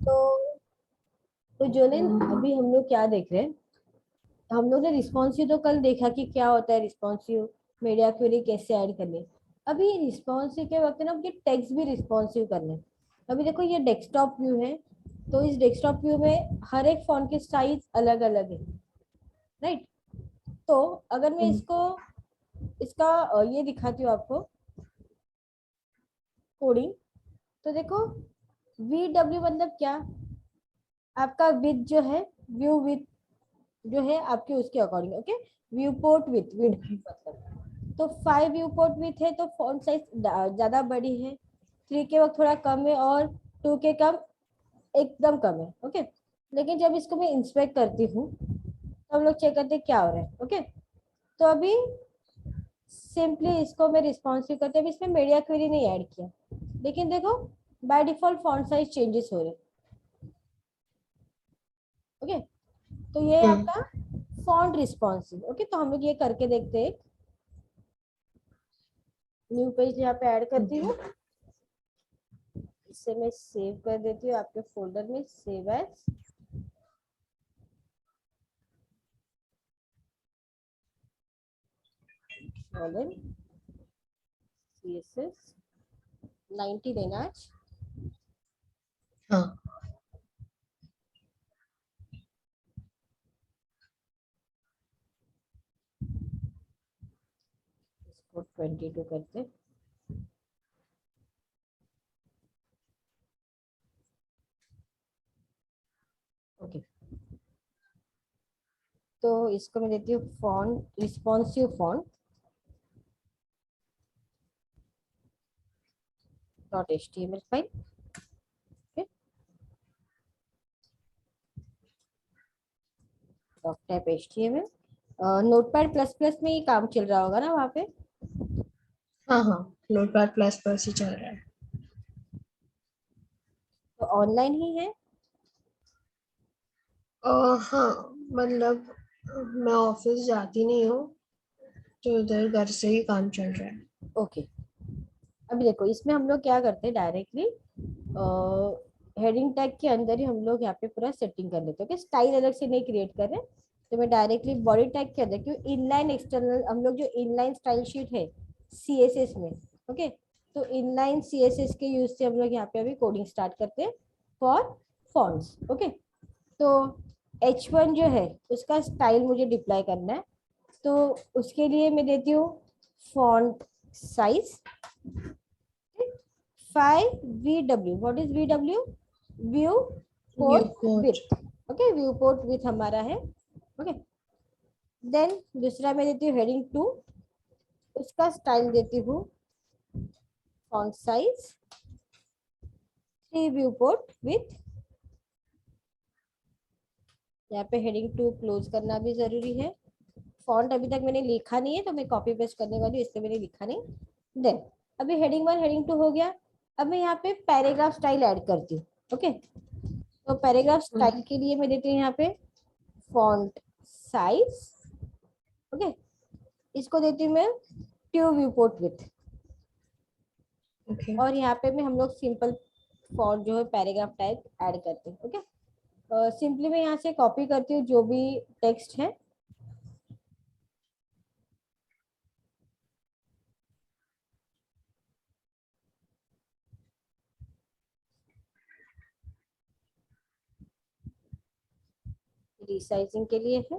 तो जो ने अभी हम लोग क्या देख रहे हैं, हम लोग ने रिस्पॉन्सिव तो कल देखा कि क्या होता है रिस्पॉन्सिव, मीडिया क्वेरी कैसे ऐड करने। अभी रिस्पॉन्सिव के वक्त ना ये टेक्स्ट भी रिस्पॉन्सिव करने। अभी देखो ये डेस्कटॉप व्यू है, तो इस डेस्कटॉप व्यू में हर एक फॉन्ट की साइज अलग अलग है, राइट। तो अगर मैं इसको इसका ये दिखाती हूँ आपको कोडिंग, तो देखो वी डब्ल्यू मतलब क्या, आपका विथ जो है, व्यू विथ जो है आपके उसके according, okay. View port with मतलब, तो 5 व्यू पोर्ट विथ है तो फॉन्ट साइज ज्यादा बड़ी है, 3 के वक्त थोड़ा कम है, और 2 के कम एकदम कम है, ओके। लेकिन जब इसको मैं इंस्पेक्ट करती हूँ तो हम लोग चेक करते हैं क्या हो रहा है, ओके। तो अभी सिंपली इसको मैं रिस्पॉन्सिव करते हैं, अभी इसमें मीडिया क्वेरी नहीं ऐड किया, लेकिन देखो by default font size changes हो रहे हैं, ओके। तो ये आपका फॉन्ट रिस्पॉन्सिव, ओके। तो हम लोग ये करके देखते हैं, न्यू पेज यहाँ पे ऐड करती हूँ, इसे मैं सेव कर देती हूँ आपके फोल्डर में, सेव एज, CSS 90 देना आज। हाँ, इसको 22 करते, ओके। तो इसको मैं देती हूँ font responsive font dot HTML file, okay. Dot type HTML, notepad plus plus में ही काम चल रहा होगा ना वहाँ पे। हाँ, हाँ, नोटपैड प्लस प्लस ही चल रहा है। तो ऑनलाइन ही है, हाँ, मतलब मैं ऑफिस जाती नहीं हूँ, तो उधर घर से ही काम चल रहा है। ओके। अभी देखो इसमें हम लोग क्या करते हैं, डायरेक्टली हेडिंग टैग के अंदर ही हम लोग यहाँ पे पूरा सेटिंग कर लेते हैं, ओके। स्टाइल अलग से नहीं क्रिएट कर रहे, तो मैं डायरेक्टली बॉडी टैग के अंदर, क्योंकि इनलाइन एक्सटर्नल हम लोग जो इनलाइन स्टाइल शीट है CSS में, ओके। तो इनलाइन CSS के यूज से हम लोग यहाँ पे अभी कोडिंग स्टार्ट करते हैं फॉर फॉन्ट्स, ओके। तो H1 जो है उसका स्टाइल मुझे डिप्लाई करना है, तो उसके लिए मैं देती हूँ font size 5 VW। What is VW? View view port code. With, okay. View port with हमारा है, ओके। देन दूसरा मैं देती हूँ हेडिंग 2, उसका स्टाइल देती हूँ font size 3 view port with, यहाँ पे हेडिंग 2 क्लोज करना भी जरूरी है। फॉन्ट अभी तक मैंने लिखा नहीं है तो मैं कॉपी पेस्ट करने वाली हूँ, इसलिए मैंने लिखा नहीं। देन अभी हेडिंग 1 हेडिंग 2 हो गया, अब मैं यहाँ पे पैराग्राफ स्टाइल ऐड करती हूँ, ओके। तो पैराग्राफ स्टाइल के लिए मैं देती हूँ यहाँ पे फॉन्ट साइज, ओके। इसको देती हूँ मैं 2 व्यू पोर्ट विथ, ओके। और यहाँ पे मैं हम लोग सिंपल फॉन्ट जो है पैराग्राफ टाइप ऐड करते हैं, ओके। सिंपली मैं यहाँ से कॉपी करती हूँ जो भी टेक्स्ट है, रिसाइजिंग के लिए है,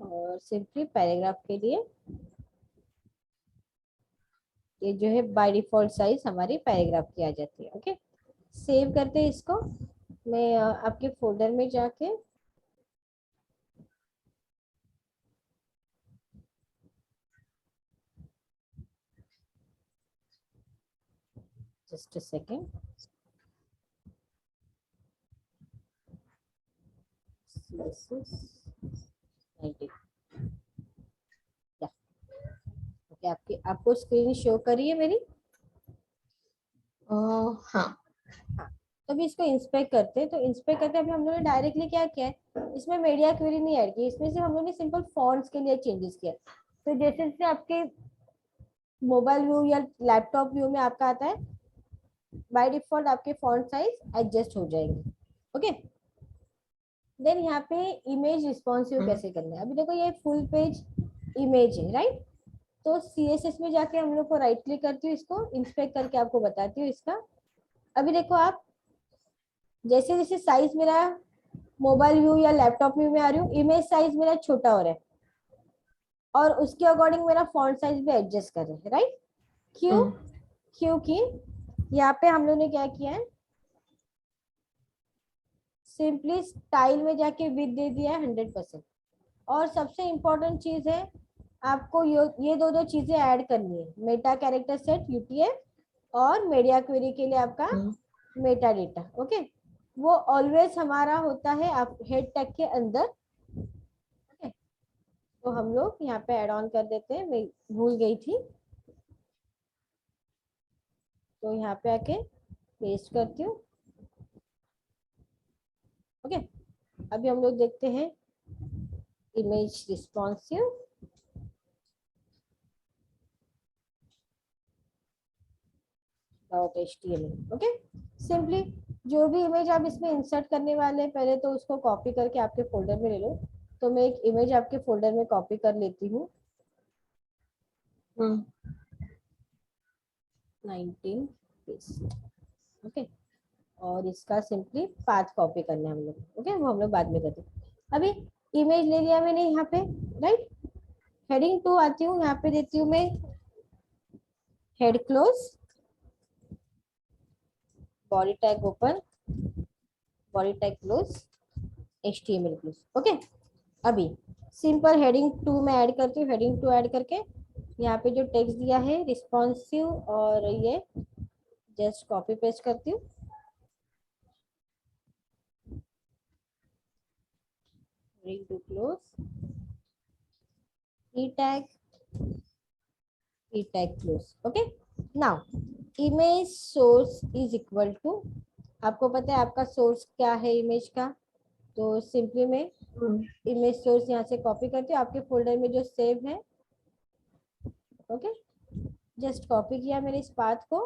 और सिंपली पैराग्राफ के लिए ये जो है बाय डिफॉल्ट साइज हमारी पैराग्राफ की आ जाती है, ओके। सेव करते हैं इसको, मैं आपके फोल्डर में जाके जस्ट अ सेकेंड, ओके। आपकी आपको स्क्रीन शो करी है मेरी, हाँ। हाँ। तो अभी इसको इंस्पेक्ट करते हैं, तो इंस्पेक्ट करते अभी हम लोगों ने डायरेक्टली क्या किया है, इसमें मीडिया क्वेरी नहीं ऐड की, इसमें से हम लोगों ने सिंपल फॉन्ट्स के लिए चेंजेस किया। तो जैसे जैसे आपके मोबाइल व्यू या लैपटॉप व्यू में आपका आता है, बाय डिफॉल्ट आपके फॉन्ट साइज एडजस्ट हो जाएंगे, ओके। देन यहाँ पे इमेज रिस्पॉन्सिव कैसे करना है, अभी देखो ये फुल पेज इमेज है, राइट। तो CSS में जाके हम लोग को राइट क्लिक करती हूँ, इसको इंस्पेक्ट करके आपको बताती हूँ इसका। अभी देखो आप, जैसे जैसे साइज मेरा मोबाइल व्यू या लैपटॉप व्यू में आ रही हूँ, इमेज साइज मेरा छोटा हो रहा है और उसके अकॉर्डिंग मेरा फॉन्ट साइज भी एडजस्ट कर रहे हैं, राइट। क्यों? क्योंकि यहाँ पे हम लोग ने क्या किया है, सिंपली स्टाइल में जाके विथ दे दिया है 100%। और सबसे इम्पोर्टेंट चीज है, आपको ये दो चीजें ऐड करनी है, मेटा कैरेक्टर सेट UTF और मीडिया क्वेरी के लिए आपका मेटा डेटा। ओके, वो ऑलवेज हमारा होता है आप हेड टैग के अंदर। ओके, तो हम लोग यहाँ पे ऐड ऑन कर देते हैं, मैं भूल गई थी, तो यहाँ पे आके पेस्ट करती हूँ। ओके, अभी हम लोग देखते हैं image responsive. .html। Okay, simply जो भी इमेज आप इसमें इंसर्ट करने वाले हैं, पहले तो उसको कॉपी करके आपके फोल्डर में ले लो। तो मैं एक इमेज आपके फोल्डर में कॉपी कर लेती हूँ, 19 पेस्ट। ओके, और इसका सिंपली पाथ कॉपी करना है हम लोग। ओके, वो हम लोग बाद में करते हैं। अभी इमेज ले लिया मैंने यहाँ पे, राइट। हेडिंग 2 आती हूँ, यहाँ पे देती हूँ मैं head close, body tag open, body tag close, HTML close. Okay, अभी सिंपल हेडिंग 2 में ऐड करती हूँ। हेडिंग 2 ऐड करके यहाँ पे जो टेक्स्ट दिया है रिस्पॉन्सिव, और ये जस्ट कॉपी पेस्ट करती हूँ। Heading 2 close, E tag close. Okay, now image source is equal to, आपको पता है आपका सोर्स क्या है इमेज का, तो सिंपली मैं इमेज सोर्स यहाँ से कॉपी करती हूँ आपके फोल्डर में जो सेव है। ओके, जस्ट कॉपी किया मैंने इस पाथ को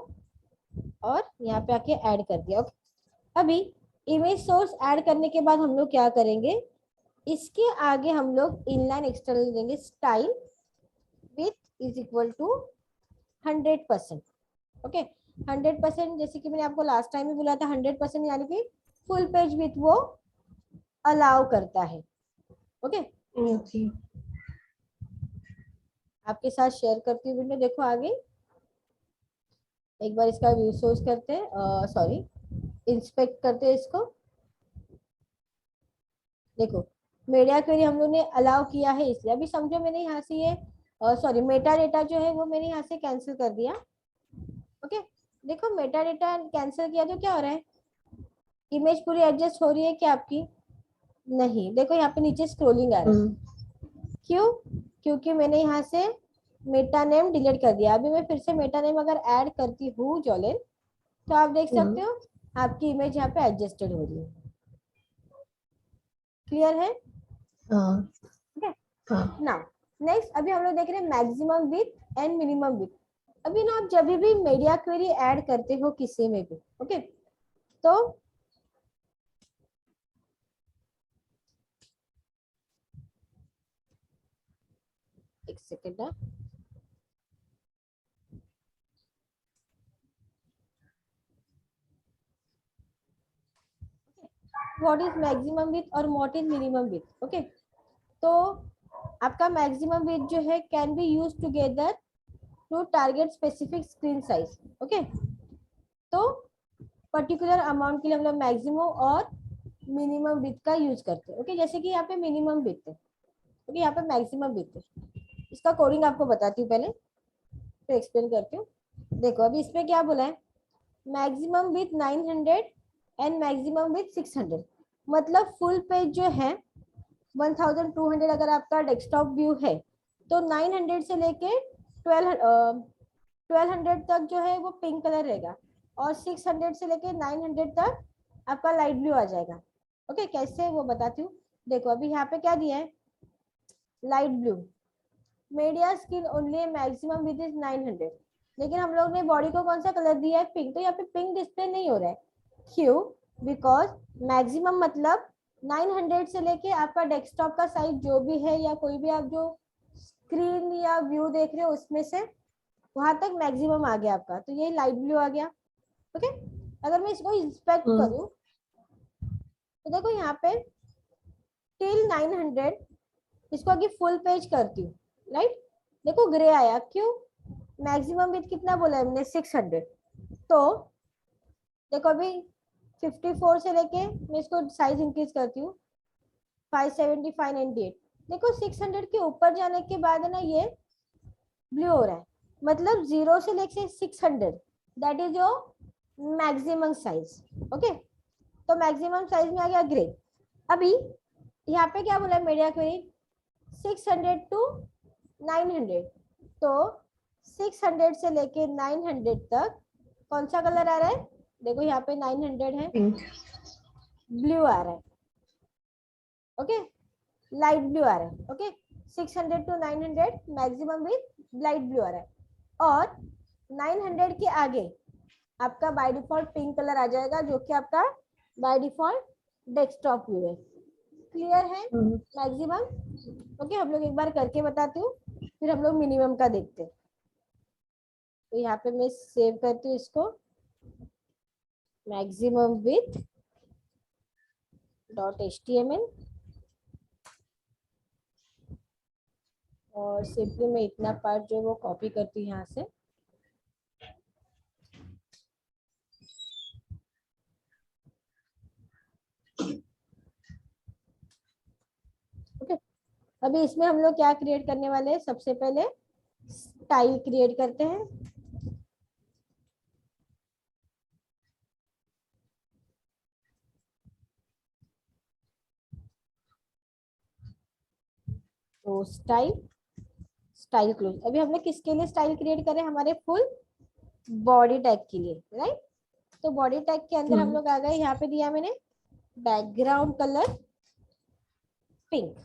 और यहाँ पे आके ऐड कर दिया। ओके, अभी इमेज सोर्स ऐड करने के बाद हम लोग क्या करेंगे, इसके आगे हम लोग इनलाइन एक्सटर्नल देंगे, style width is equal to 100%। Okay, 100%, जैसे कि मैंने आपको लास्ट टाइम भी बोला था, 100% यानी कि फुल पेज विथ वो अलाउ करता है। ओके, आपके साथ शेयर करती हूँ वीडियो, देखो आगे एक बार इसका व्यू सोर्स करते हैं, सॉरी इंस्पेक्ट करते हैं इसको। देखो मीडिया क्वेरी हम लोग ने अलाउ किया है, इसलिए अभी समझो मैंने यहाँ से ये सॉरी मेटा डेटा जो है वो मैंने यहाँ से कैंसिल कर दिया। ओके, देखो मेटा डेटा कैंसिल किया तो क्या हो रहा है, इमेज पूरी एडजस्ट हो रही है क्या आपकी? नहीं, देखो यहाँ पे नीचे स्क्रोलिंग आ रहा है। क्यों? क्योंकि मैंने यहाँ से मेटा नेम डिलीट कर दिया। अभी मैं फिर से मेटा नेम अगर ऐड करती हूँ जॉलिन, तो आप देख सकते हो आपकी इमेज यहाँ पे एडजस्टेड हो रही है। क्लियर है? नाउ नेक्स्ट, अभी हम लोग देख रहे हैं maximum width and minimum width. अभी ना आप जब भी मीडिया क्वेरी ऐड करते हो किसी में भी, ओके, तो एक सेकेंड ना, व्हाट इज मैक्सिमम विड्थ और what is minimum width. Okay, तो आपका मैक्सिमम विड्थ जो है can be use together to target specific screen size. Okay, तो पर्टिकुलर अमाउंट के लिए हम लोग मैक्सिमम और मिनिमम विड्थ का यूज करते हैं। ओके, जैसे कि यहाँ पे मिनिमम विड्थ है, ओके, यहाँ पे मैक्सिमम विड्थ है। इसका कोडिंग आपको बताती हूँ, पहले फिर एक्सप्लेन करती हूँ। देखो अभी इसमें क्या बोला है, maximum with 900 and maximum with 600। मतलब फुल पेज जो है 1200 अगर आपका डेस्कटॉप व्यू है, तो 900 से लेके 1200 तक जो है वो पिंक कलर रहेगा, और 600 से लेके 900 तक आपका लाइट ब्लू आ जाएगा। ओके, कैसे वो बताती हूँ। देखो अभी यहाँ पे क्या दिया है, light blue, media skin only maximum width is 900, लेकिन हम लोग ने बॉडी को कौन सा कलर दिया है, पिंक। तो यहाँ पे पिंक डिस्प्ले नहीं हो रहा है, क्यों? बिकॉज मैक्सिमम मतलब 900 से लेके आपका डेस्कटॉप का साइज जो भी है या कोई भी आप जो स्क्रीन या व्यू देख रहे हो उसमें से वहां तक मैक्सिमम आ गया आपका, तो ये लाइट ब्लू आ गया। ओके, अगर मैं इसको इंस्पेक्ट करूं तो देखो यहाँ पे टिल 900, इसको अभी फुल पेज करती हूँ, राइट। देखो ग्रे आया, क्यों? मैक्सिमम विथ कितना बोला है हमने? 600। तो देखो अभी 54 से लेके मैं इसको साइज इंक्रीज करती हूँ 570 598। देखो 600 के ऊपर जाने के बाद है ना ये ब्लू हो रहा है, मतलब 0 से लेके 600 that is your maximum size. Okay, तो मैक्सिमम साइज में आ गया ग्रे। अभी यहाँ पे क्या बोला मीडिया क्वेरी? 600 टू 900। तो 600 से लेके 900 तक कौन सा कलर आ रहा है? देखो यहाँ पे 900 है, पिंक। ब्लू आ रहा है। ओके, लाइट ब्लू आ रहा है। Okay, 600 to 900 maximum with light blue आ रहा है, और 900 के आगे आपका बाय डिफॉल्ट पिंक कलर आ जाएगा, जो कि आपका बाय डिफॉल्ट डेस्कटॉप व्यू है। क्लियर है मैक्सिमम? ओके, हम लोग एक बार करके बताती हूँ, फिर हम लोग मिनिमम का देखते हैं। तो यहाँ पे मैं सेव करती हूँ इसको, मैक्सिमम विथ .html, और सिंपली मैं इतना पार्ट जो है वो कॉपी करती हूँ यहाँ से। ओके, अभी इसमें हम लोग क्या क्रिएट करने वाले हैं? सबसे पहले स्टाइल क्रिएट करते हैं। तो स्टाइल क्लोज। अभी हमने किसके लिए स्टाइल क्रिएट करें? हमारे फुल बॉडी टैग के लिए, राइट। तो बॉडी टैग के अंदर हम लोग आ गए, यहाँ पे दिया मैंने background colour pink.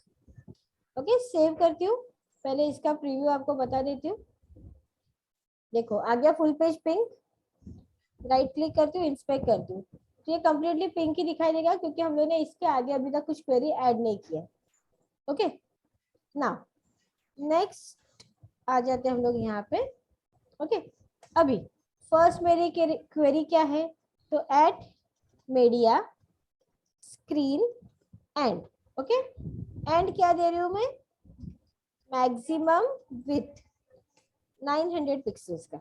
Okay, save करती हूँ। पहले इसका प्रीव्यू आपको बता देती हूँ। देखो आ गया full page pink. Right click करती हूँ, इंस्पेक्ट करती हूँ, तो ये कम्प्लीटली पिंक ही दिखाई देगा, क्योंकि हम लोगों ने इसके आगे अभी तक कुछ क्वेरी ऐड नहीं किया। ओके, नाउ नेक्स्ट आ जाते हैं हम लोग यहाँ पे। ओके, अभी फर्स्ट मेरी क्वेरी क्या है? तो eight media screen and. Okay, and क्या दे रही हूँ मैं? मैक्सिमम विथ 900 पिक्सल्स का।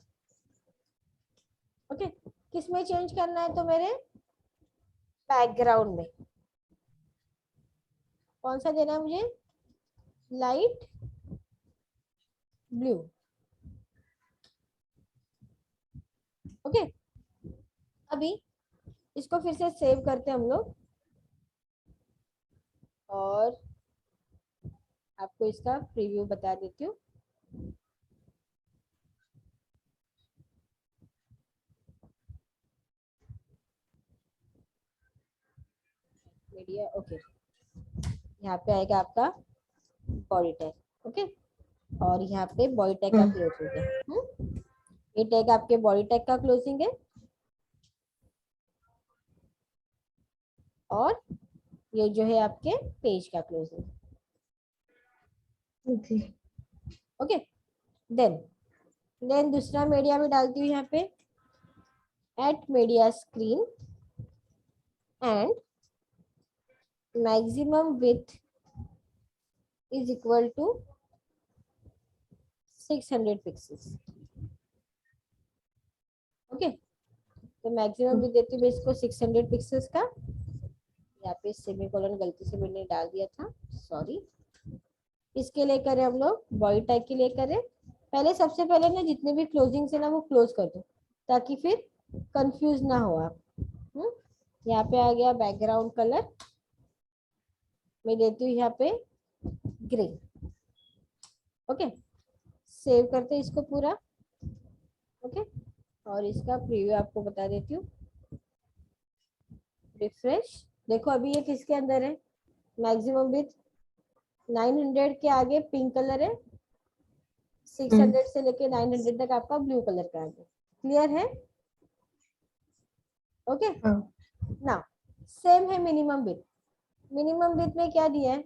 ओके, किस में चेंज करना है? तो मेरे बैकग्राउंड में कौन सा देना है मुझे? Light blue. ओके, अभी इसको फिर से सेव करते हैं हम लोग, और आपको इसका प्रीव्यू बता देती हूँ। मीडिया, ओके, यहाँ पे आएगा आपका बॉडी टैग। ओके, और यहाँ पे बॉडी टैग का क्लोजिंग है। ये टैग आपके बॉडी टैग का क्लोजिंग है, और ये जो है आपके पेज का क्लोजिंग। ओके। ओके, देन दूसरा मीडिया में डालती हूँ यहाँ पे at media screen and maximum width is equal to 600 pixels. Okay, तो मैक्सिमम विथ देती हूँ इसको 600 पिक्सल्स का। यहाँ पे सेमीकोलन गलती से मैंने डाल दिया था, सॉरी। इसके लिए करें हम लोग, बॉडी टैग के लिए करें। पहले सबसे पहले ना जितने भी क्लोजिंग से ना वो क्लोज कर दो, ताकि फिर कंफ्यूज ना हो आप। यहाँ पे आ गया बैकग्राउंड कलर, मैं देती हूँ यहाँ पे ग्रे। ओके, सेव करते हैं इसको पूरा। ओके, और इसका प्रीव्यू आपको बता देती हूँ। रिफ्रेश, देखो अभी ये किसके अंदर है? मैक्सिमम विथ 900 के आगे पिंक कलर है, 600 से लेके 900 तक आपका ब्लू कलर का आ गया। क्लियर है? ओके, नाउ सेम है मिनिमम विथ। मिनिमम विथ में क्या दिया है,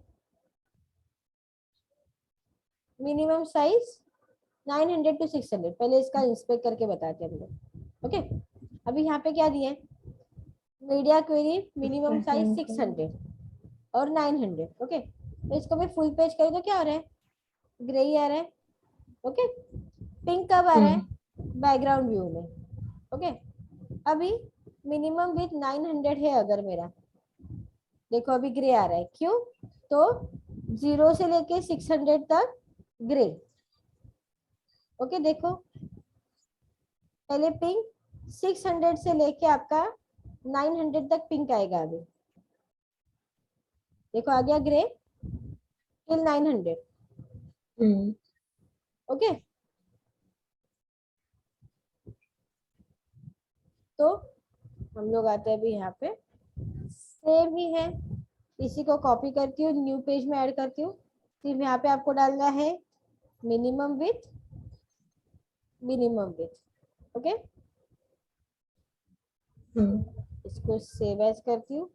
मिनिमम साइज 900 to 600। पहले इसका इंस्पेक्ट करके बताते हैं हम लोग। ओके, अभी यहाँ पे क्या दिया है, मीडिया क्वेरी मिनिमम साइज 600 और 900। ओके, तो इसको मैं फुल पेज करूँ तो क्या हो रहा है, ग्रे ही आ रहा है। ओके, पिंक कब आ रहा है, बैकग्राउंड व्यू में। ओके, अभी मिनिमम विथ 900 है अगर मेरा, देखो अभी ग्रे आ रहा है, क्यों, तो 0 से लेके 600 तक ग्रे। ओके, देखो पहले पिंक, 600 से लेके आपका 900 तक पिंक आएगा। अभी देखो आ गया ग्रे टिल 900। ओके, तो हम लोग आते हैं अभी यहाँ पे, सेम ही है, इसी को कॉपी करती हूँ, न्यू पेज में ऐड करती हूँ। फिर यहाँ पे आपको डालना है minimum with, minimum with. Okay, इसको सेव एज करती हूँ।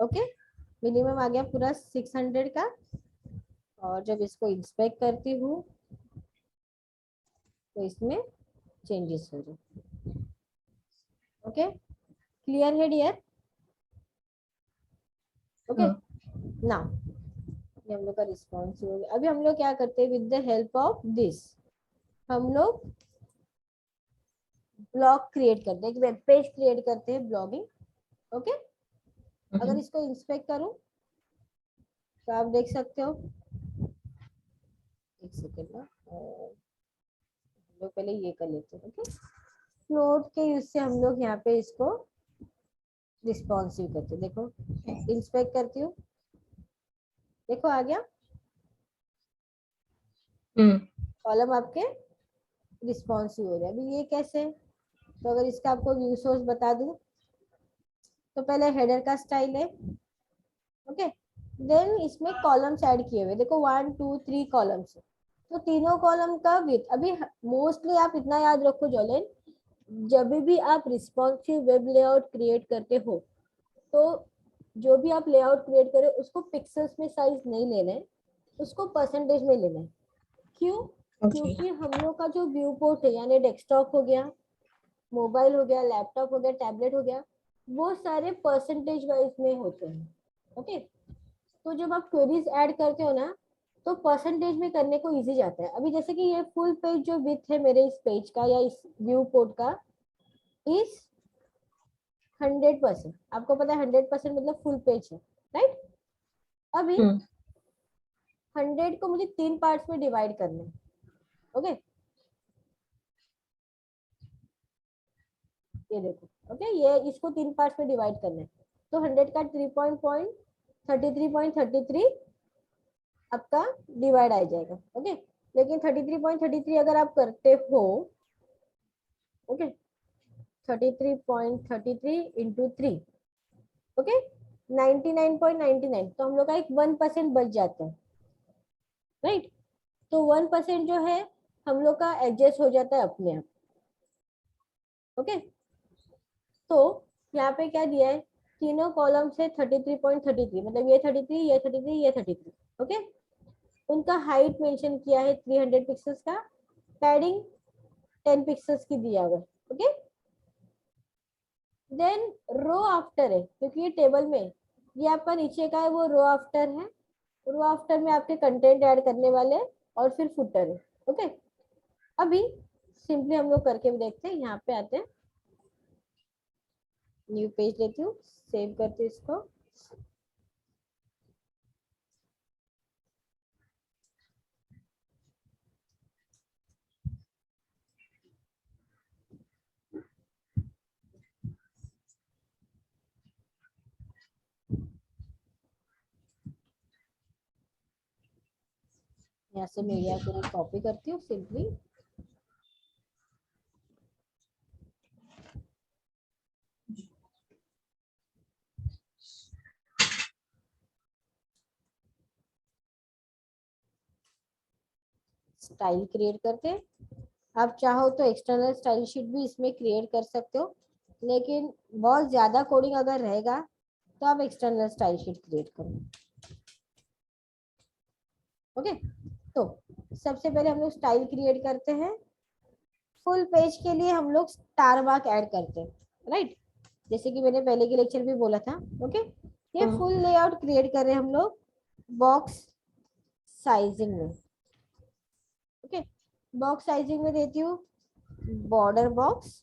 ओके, मिनिमम आ गया पूरा 600 का। और जब इसको इंस्पेक्ट करती हूँ तो इसमें चेंजेस हो जाए। ओके, क्लियर है डियर। ओके, नाउ ये हम लोग का रिस्पॉन्स हो गया। अभी हम लोग क्या करते हैं, with the help of this हम लोग ब्लॉग क्रिएट करते हैं, एक वेब पेज क्रिएट करते हैं, ब्लॉगिंग। ओके, अगर इसको इंस्पेक्ट करूं तो आप देख सकते हो, एक सेकेंड ना, हम लोग पहले ये कर लेते हैं। ओके, फ्लोट के यूज से हम लोग यहाँ पे इसको रिस्पॉन्सिव करते हैं। देखो इंस्पेक्ट करती हूँ, देखो आ गया कॉलम आपके रिस्पॉन्सिव हो रहा है। अभी ये कैसे, तो अगर इसका आपको व्यू सोर्स बता दूं तो पहले हेडर का स्टाइल है। ओके, देन इसमें कॉलम्स ऐड किए हुए, देखो 1 2 3 कॉलम्स, तो तीनों कॉलम का विथ। अभी मोस्टली आप इतना याद रखो जोलेन, जब भी आप रिस्पॉन्सिव वेब लेआउट क्रिएट करते हो तो जो भी आप लेआउट क्रिएट करें उसको पिक्सेल्स में साइज नहीं लेना है, उसको परसेंटेज में लेना है। क्यों, क्योंकि हम लोग का जो व्यू पोर्ट है, यानी डेस्कटॉप हो गया, मोबाइल हो गया, लैपटॉप हो गया, टैबलेट हो गया, वो सारे परसेंटेज वाइज में होते हैं। ओके, तो जब आप क्वेरीज ऐड करते हो ना तो परसेंटेज में करने को इजी जाता है। अभी जैसे कि ये फुल पेज जो विथ है मेरे इस पेज का या इस व्यू पोर्ट का इस 100%, आपको पता है 100% मतलब फुल पेज है, राइट। अभी 100 को मुझे 3 पार्ट्स में डिवाइड करना है। ओके, ये देखो, ओके ये इसको 3 पार्ट्स में डिवाइड करना है, तो 100 का 33.33 आपका डिवाइड आ जाएगा। ओके, लेकिन 33.33 अगर आप करते हो, ओके 33.33 इंटू 3, ओके 99.99, तो हम लोग का एक 1% बच जाता है, राइट। तो 1% जो है हम लोग का एडजस्ट हो जाता है अपने आप। ओके, तो यहाँ पे क्या दिया है, तीनों कॉलम से 33.33, मतलब ये 33, ये 33, ये 33। ओके, उनका हाइट मेंशन किया है 300 पिक्सेल्स का, पैडिंग 10 पिक्सेल्स की दिया हुआ है। ओके, देन रो आफ्टर है, क्योंकि ये टेबल में ये आपका नीचे का है वो रो आफ्टर है, रो आफ्टर में आपके कंटेंट ऐड करने वाले हैं और फिर फुटर है। ओके, अभी सिंपली हम लोग करके भी देखते हैं, यहाँ पे आते हैं, न्यू पेज लेती हूँ, सेव करती हूँ इसको। यहाँ से मीडिया को कॉपी करती हूँ सिंपली। स्टाइल क्रिएट करते हैं। आप चाहो तो एक्सटर्नल स्टाइल शीट भी इसमें क्रिएट कर सकते हो, लेकिन बहुत ज्यादा कोडिंग अगर रहेगा तो आप एक्सटर्नल स्टाइल शीट क्रिएट करो। ओके, तो सबसे पहले हम लोग स्टाइल क्रिएट करते हैं। फुल पेज के लिए हम लोग स्टार मार्क ऐड करते हैं, राइट, जैसे कि मैंने पहले के लेक्चर में बोला था। ओके, ये फुल लेआउट क्रिएट कर रहे हैं हम लोग बॉक्स साइजिंग में। ओके, बॉक्स साइजिंग में देती हूँ border box.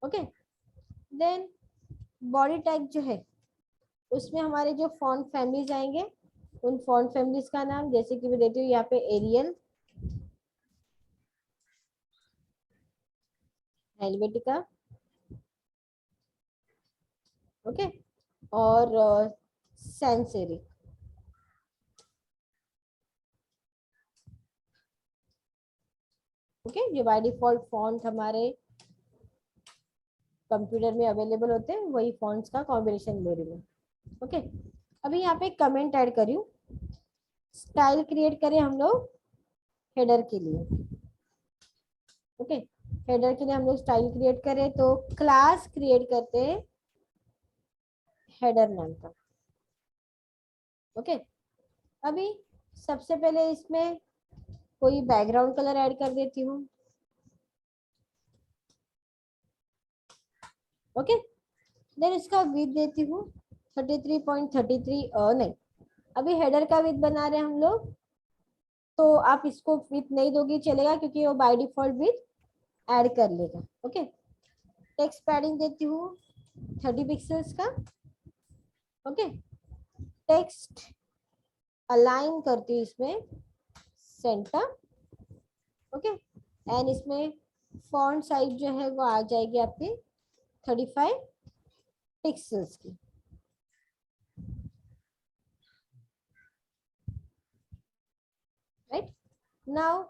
Okay, then body tag जो है उसमें हमारे जो फॉन्ट फैमिलीज आएंगे उन फॉन्ट फैमिलीज का नाम, जैसे कि मैं देती हूँ यहाँ पे एरियल, हेल्वेटिका, ओके, और सैंस सेरिफ। ओके, जो बाय डिफॉल्ट फॉन्ट हमारे कंप्यूटर में अवेलेबल होते हैं वही फॉन्ट्स का कॉम्बिनेशन ले रही हूँ। ओके, अभी यहाँ पे एक कमेंट ऐड करी हूँ। स्टाइल क्रिएट करें हम लोग हेडर के लिए। ओके, हेडर के लिए हम लोग स्टाइल क्रिएट करें तो क्लास क्रिएट करते हैं हेडर नाम का। ओके, अभी सबसे पहले इसमें कोई बैकग्राउंड कलर ऐड कर देती हूँ। ओके, देन इसका विड्थ देती हूँ 33.33, नहीं, अभी हेडर का विड्थ बना रहे हैं हम लोग, तो आप इसको विड्थ नहीं दोगे चलेगा, क्योंकि वो बाय डिफॉल्ट विड्थ ऐड कर लेगा। ओके, टेक्स्ट पैडिंग देती हूँ 30 पिक्सल्स का। ओके, टेक्स्ट अलाइन करती हूँ इसमें सेंटर। ओके, एंड इसमें फॉन्ट साइज जो है वो आ जाएगी आपकी 35 पिक्सल्स की। राइट, नाउ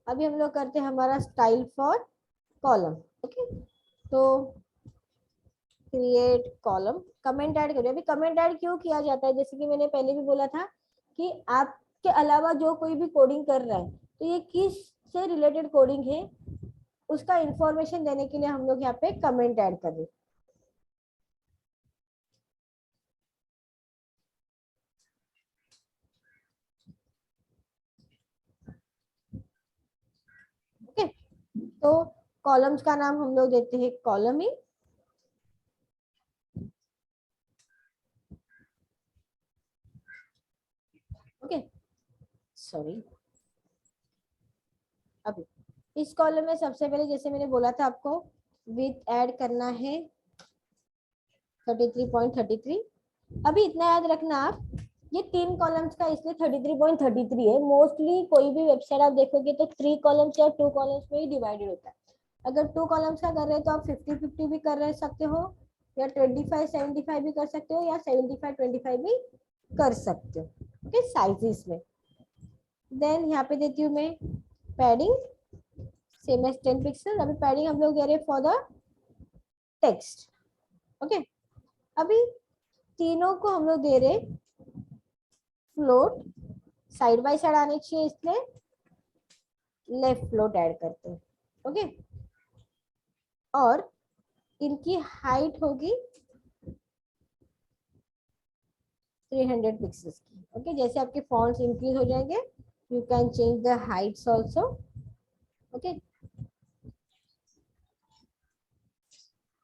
अभी हम लोग करते हैं हमारा स्टाइल फॉर कॉलम। ओके, तो क्रिएट कॉलम, कमेंट ऐड करिए। अभी कमेंट ऐड क्यों किया जाता है, जैसे कि मैंने पहले भी बोला था कि आपके अलावा जो कोई भी कोडिंग कर रहा है तो ये किस से रिलेटेड कोडिंग है उसका इंफॉर्मेशन देने के लिए हम लोग यहाँ पे कमेंट ऐड कर रहे हैं। ओके, तो कॉलम्स का नाम हम लोग देते हैं कॉलम ही। ओके, सॉरी, अभी इस कॉलम में सबसे पहले जैसे मैंने बोला था आपको विथ ऐड करना है 33.33। अभी इतना याद रखना आप, ये 3 कॉलम्स का इसलिए 33.33 है। मोस्टली कोई भी वेबसाइट आप देखोगे तो 3 कॉलम्स या 2 कॉलम्स में ही डिवाइडेड होता है। अगर 2 कॉलम्स का कर रहे हैं तो आप 50-50 भी कर रहे सकते हो, या 25-75 भी कर सकते हो, या 75-25 भी कर सकते हो। ओके, साइजेस में। देन यहाँ पे देती हूँ मैं पैडिंग सेम एज 10 पिक्सल। अभी पैडिंग हम लोग दे रहे फॉर द टेक्स्ट। ओके, अभी तीनों को हम लोग दे रहे फ्लोट, साइड बाय साइड आने चाहिए इसलिए लेफ्ट फ्लोट ऐड करते हैं। ओके, और इनकी हाइट होगी 300 पिक्सेल्स की। ओके, जैसे आपके फॉन्ट्स इंक्रीज हो जाएंगे you can change the Heights also. Okay,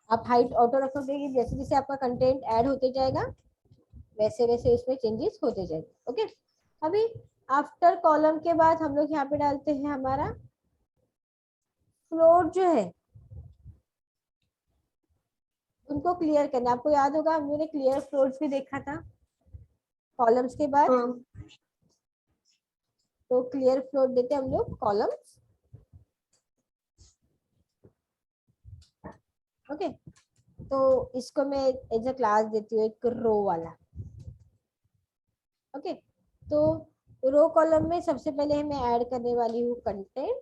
आप हाइट ऑटो रखोगे कि जैसे जैसे आपका कंटेंट ऐड होते जाएगा वैसे वैसे इसमें चेंजेस होते जाएंगे। ओके, अभी आफ्टर कॉलम के बाद हम लोग यहाँ पे डालते हैं हमारा फ्लोट जो है उनको क्लियर करना। आपको याद होगा हमने क्लियर फ्लोट्स भी देखा था कॉलम्स के बाद। तो क्लियर फ्लोट देते हैं हम लोग कॉलम्स। ओके, तो इसको मैं एज अ क्लास देती हूँ एक रो वाला। ओके, तो रो कॉलम में सबसे पहले मैं ऐड करने वाली हूँ कंटेंट,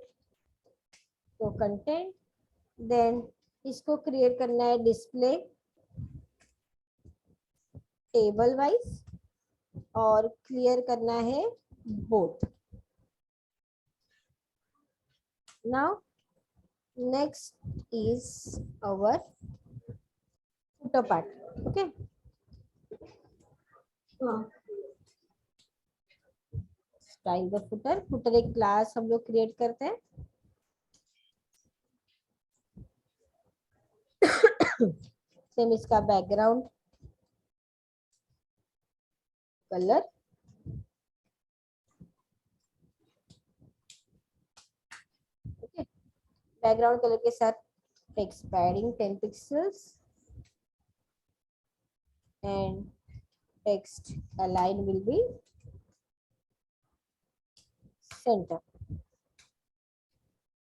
तो कंटेंट, देन इसको क्रिएट करना है डिस्प्ले टेबल वाइज, और क्लियर करना है both. Now next is our footer part, okay. हाँ, स्टाइल द फुटर, फुटर एक क्लास हम लोग क्रिएट करते हैं। सेम इसका background colour, okay. Background colour के साथ text padding 10 pixels and text align will be centre,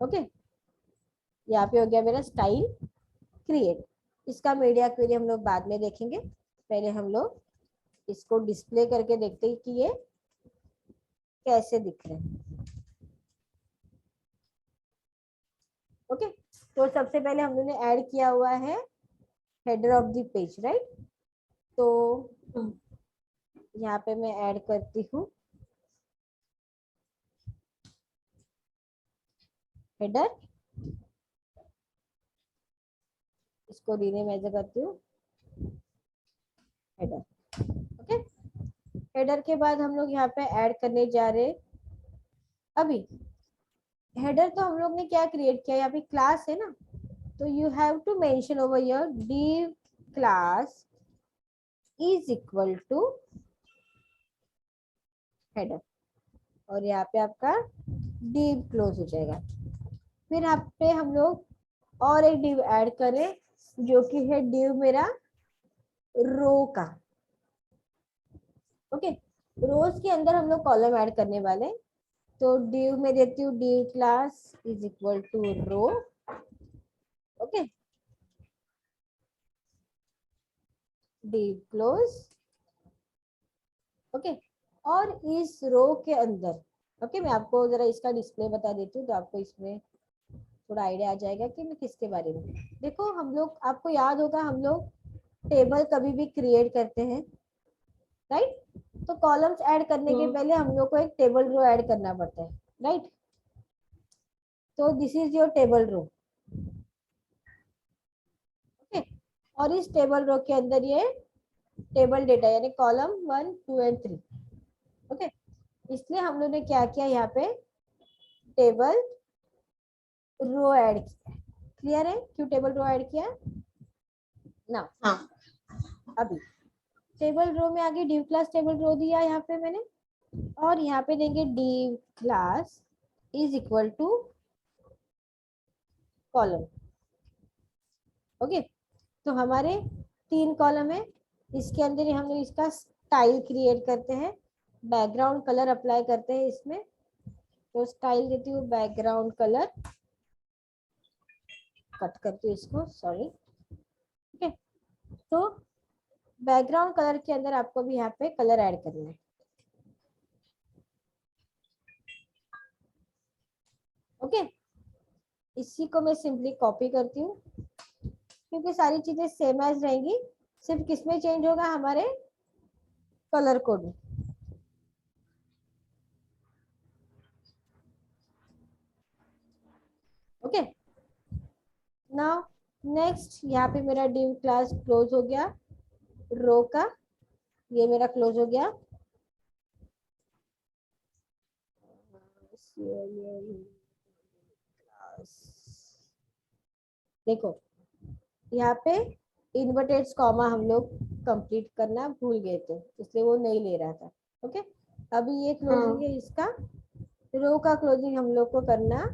okay. यहाँ पे हो गया मेरा स्टाइल क्रिएट। इसका मीडिया क्वेरी हम लोग बाद में देखेंगे, पहले हम लोग इसको डिस्प्ले करके देखते हैं कि ये कैसे दिख रहे हैं, ओके। तो सबसे पहले हम लोगों ने ऐड किया हुआ है header of the page, right. तो यहाँ पे मैं ऐड करती हूँ हेडर, इसको रीनेम ऐसे करती हूँ हेडर, ओके। हेडर के बाद हम लोग यहाँ पे ऐड करने जा रहे, अभी हेडर तो हम लोग ने क्या क्रिएट किया, यहाँ पे क्लास है ना, तो you have to mention over your div class is equal to header, और यहाँ पे आपका div क्लोज हो जाएगा। फिर यहाँ पे हम लोग और एक div ऐड करें जो कि है div मेरा रो का, ओके। रोज के अंदर हम लोग कॉलम ऐड करने वाले, तो div में देती हूँ div class is equal to row, okay, div close, okay. और इस रो के अंदर, ओके, मैं आपको जरा इसका डिस्प्ले बता देती हूँ तो आपको इसमें थोड़ा आइडिया आ जाएगा कि मैं किसके बारे में। देखो हम लोग, आपको याद होगा हम लोग टेबल कभी भी क्रिएट करते हैं, राइट। तो कॉलम्स ऐड करने के पहले हम लोग को एक टेबल रो ऐड करना पड़ता है, राइट। तो this is your table row, okay. और इस टेबल रो के अंदर ये टेबल डेटा यानी कॉलम 1 2 एंड 3, ओके। इसलिए हम लोग ने क्या किया, यहाँ पे टेबल रो ऐड किया, क्लियर है क्यों टेबल रो ऐड किया ना। हाँ, अभी टेबल रो में आगे div क्लास टेबल रो दिया यहाँ पे मैंने, और यहाँ पे देंगे div class is equal to column, okay. तो हमारे 3 कॉलम है, इसके अंदर ही हम लोग इसका स्टाइल क्रिएट करते हैं, बैकग्राउंड कलर अप्लाई करते हैं इसमें, तो स्टाइल देती हूँ बैकग्राउंड कलर, कट करती हूँ इसको, सॉरी, ओके। तो बैकग्राउंड कलर के अंदर आपको भी यहाँ पे कलर ऐड करना है, ओके। इसी को मैं सिंपली कॉपी करती हूँ क्योंकि सारी चीजें सेम एज रहेंगी, सिर्फ किसमें चेंज होगा, हमारे कलर कोड में, ओके। नाउ नेक्स्ट यहाँ पे मेरा div क्लास क्लोज हो गया, रो का ये मेरा क्लोज हो गया, देखो यहाँ पे इन्वर्टेड कॉमा हम लोग कंप्लीट करना भूल गए थे, इसलिए वो नहीं ले रहा था, ओके। अभी ये क्लोजिंग है इसका, रो का क्लोजिंग हम लोग को करना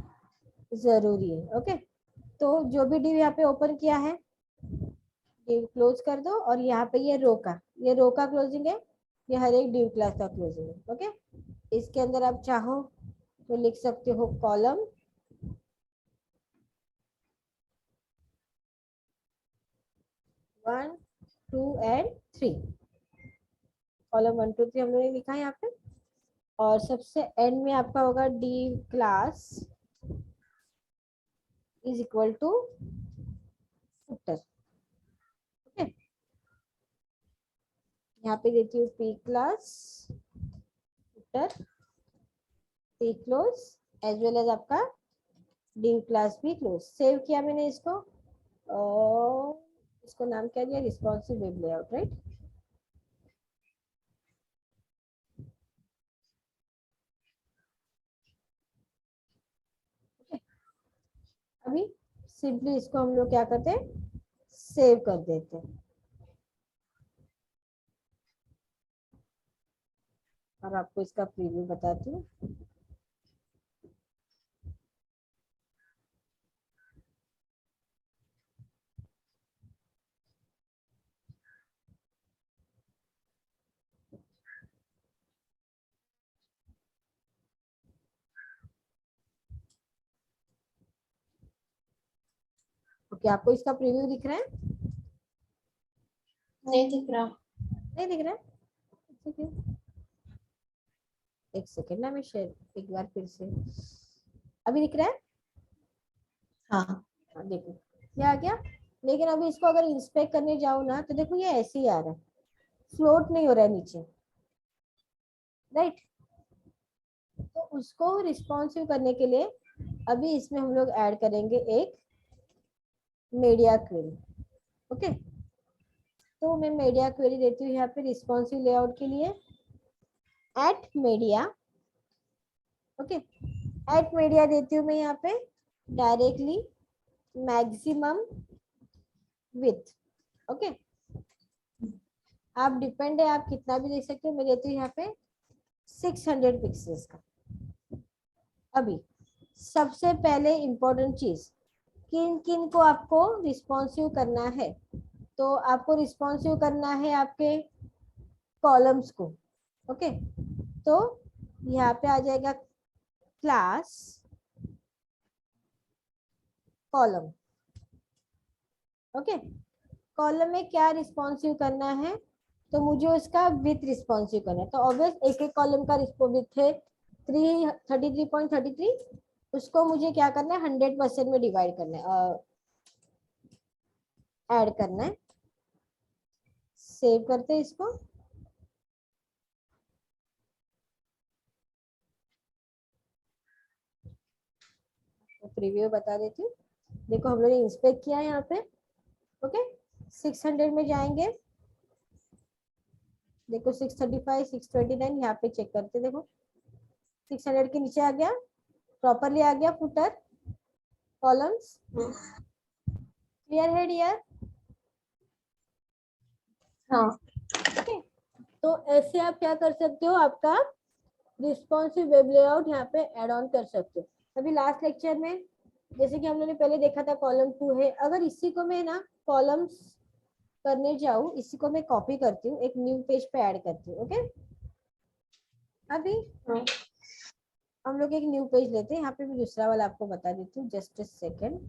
जरूरी है, ओके। तो जो भी div यहाँ पे ओपन किया है div क्लोज कर दो, और यहाँ पे ये रो का क्लोजिंग है, ये हर एक div क्लास का क्लोजिंग है, ओके। इसके अंदर आप चाहो तो लिख सकते हो कॉलम 1 2 एंड 3, कॉलम 1 2 3 हम लोगों ने लिखा है यहाँ पे, और सबसे एंड में आपका होगा D class is equal to footer. Okay, यहाँ पे देती हूँ P class footer P close as well as आपका div क्लास भी क्लोज। सेव किया मैंने इसको और इसको नाम क्या दिया, रिस्पॉन्सिव वेब लेआउट, राइट। अभी सिंपली इसको हम लोग क्या करते हैं, सेव कर देते हैं। और आपको इसका प्रीव्यू बताती हूँ। ओके, आपको इसका प्रीव्यू दिख रहा है? नहीं दिख रहा। नहीं दिख रहा है? ठीक है, एक सेकेंड ना, मैं शेयर एक बार फिर से। अभी दिख रहा है? हाँ हाँ, देखो ये आ गया। लेकिन अभी इसको अगर इंस्पेक्ट करने जाओ ना तो देखो ये ऐसे ही आ रहा है, फ्लोट नहीं हो रहा है नीचे, राइट। तो उसको रिस्पॉन्सिव करने के लिए अभी इसमें हम लोग ऐड करेंगे एक मीडिया क्वेरी। ओके, तो मैं मीडिया क्वेरी देती हूँ यहाँ पे रिस्पॉन्सिव लेआउट के लिए eight media. Okay, eight media देती हूँ मैं यहाँ पे डायरेक्टली मैक्सिमम विथ। ओके, आप डिपेंड है, आप कितना भी देख सकते हो। मैं देती हूँ यहाँ पे 600 पिक्सल्स का। अभी सबसे पहले इंपॉर्टेंट चीज, किन किन को आपको रिस्पॉन्सिव करना है, तो आपको रिस्पॉन्सिव करना है आपके कॉलम्स को। ओके, तो यहाँ पे आ जाएगा क्लास कॉलम। ओके, कॉलम में क्या रिस्पॉन्सिव करना है, तो मुझे उसका विथ रिस्पॉन्सिव करना है। तो ऑब्वियस एक एक कॉलम का विथ है 33.33, उसको मुझे क्या करना है 100% में डिवाइड करना है, ऐड करना है। सेव करते हैं इसको। प्रीव्यू बता देती हूँ। देखो हम लोग ने इंस्पेक्ट किया है यहाँ पे। ओके, 600 में जाएंगे, देखो 635 629 यहाँ पे चेक करते, देखो 600 के नीचे आ गया, प्रॉपरली आ गया फुटर कॉलम्स। क्लियर है डियर? हाँ। ओके, तो ऐसे आप क्या कर सकते हो, आपका रिस्पॉन्सिव वेब लेआउट यहाँ पे ऐड ऑन कर सकते हो। अभी लास्ट लेक्चर में जैसे कि हम लोगों ने पहले देखा था कॉलम 2 है, अगर इसी को मैं ना कॉलम्स करने जाऊँ, इसी को मैं कॉपी करती हूँ, एक न्यू पेज पे ऐड करती हूँ। ओके, अभी हम लोग एक न्यू पेज लेते हैं। यहाँ पे मैं दूसरा वाला आपको बता देती हूँ, जस्ट अ सेकेंड।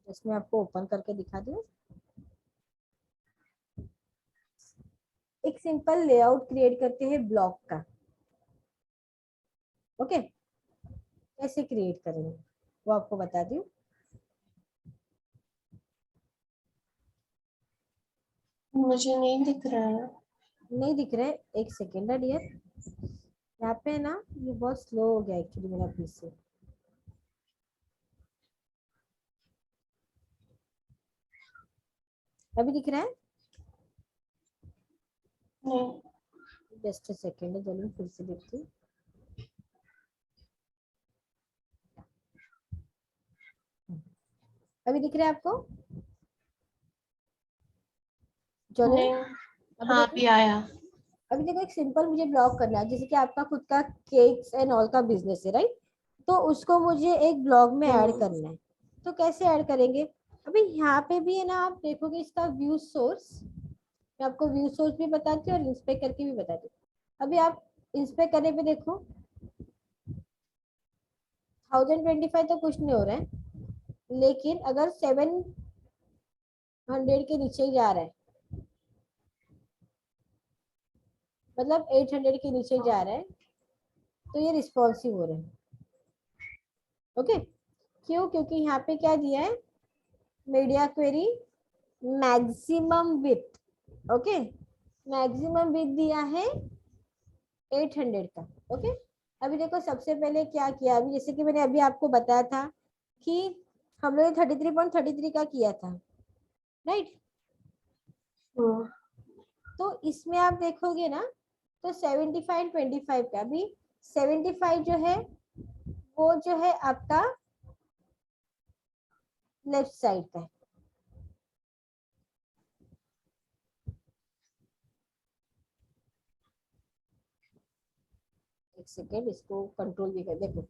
इसमें आपको ओपन करके दिखा दूँ। एक सिंपल लेआउट क्रिएट करते हैं ब्लॉक का। ओके, कैसे क्रिएट करेंगे वो आपको बता दूँ। मुझे नहीं दिख रहा है। नहीं दिख रहा है? एक सेकेंड है डियर, यहाँ पे ना ये बहुत स्लो हो गया एक्चुअली मेरा पीसी। अभी दिख रहा है? नहीं। जस्ट सेकेंड है, चलो फिर से देखती हूँ। अभी दिख रहा है आपको? चलो नहीं। अभी हाँ देखो। अभी आया। अभी देखो, एक सिंपल मुझे ब्लॉग करना है, जैसे कि आपका खुद का केक्स एंड ऑल का बिजनेस है, राइट। तो उसको मुझे एक ब्लॉग में ऐड करना है। तो कैसे ऐड करेंगे, अभी यहाँ पे भी है ना, आप देखोगे इसका व्यू सोर्स, मैं आपको व्यू सोर्स भी बताती हूँ और इंस्पेक्ट करके भी बताती हूँ। अभी आप इंस्पेक्ट करने पे देखो 1025 तो कुछ नहीं हो रहा है, लेकिन अगर 700 के नीचे ही जा रहा है, मतलब 800 के नीचे जा रहा है, तो ये रिस्पॉन्सिव हो रहा है। ओके, क्यों? क्योंकि यहाँ पे क्या दिया है, media query maximum with, okay, maximum with दिया है 800 का। ओके, अभी देखो सबसे पहले क्या किया, अभी जैसे कि मैंने अभी आपको बताया था कि हम लोग 33.33 का किया था, राइट? तो इसमें आप देखोगे ना, तो 75-25 का, अभी 75 जो है वो जो है आपका लेफ्ट साइड का है। एक सेकेंड, इसको कंट्रोल भी कर, देखो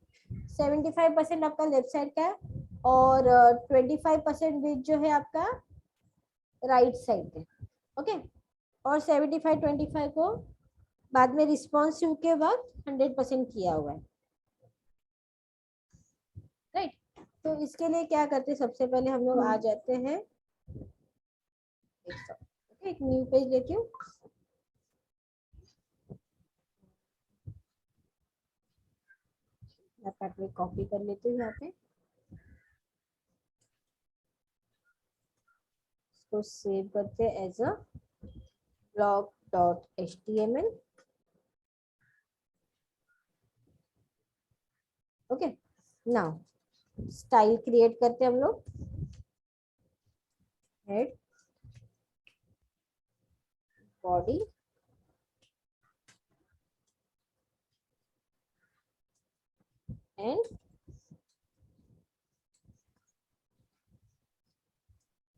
75% आपका लेफ्ट साइड का है और 25% बीच जो है आपका राइट साइड का। ओके, और 75-25 को बाद में रिस्पॉन्सिव के बाद 100% किया हुआ है, राइट? तो इसके लिए क्या करते हैं, सबसे पहले हम लोग आ जाते हैं, एक न्यू पेज लेती हूँ, मैं कॉपी कर लेती हूँ यहाँ पे, इसको सेव करते हैं as a blog.html। Okay, now style create करते हैं हम लोग, हेड, बॉडी, एंड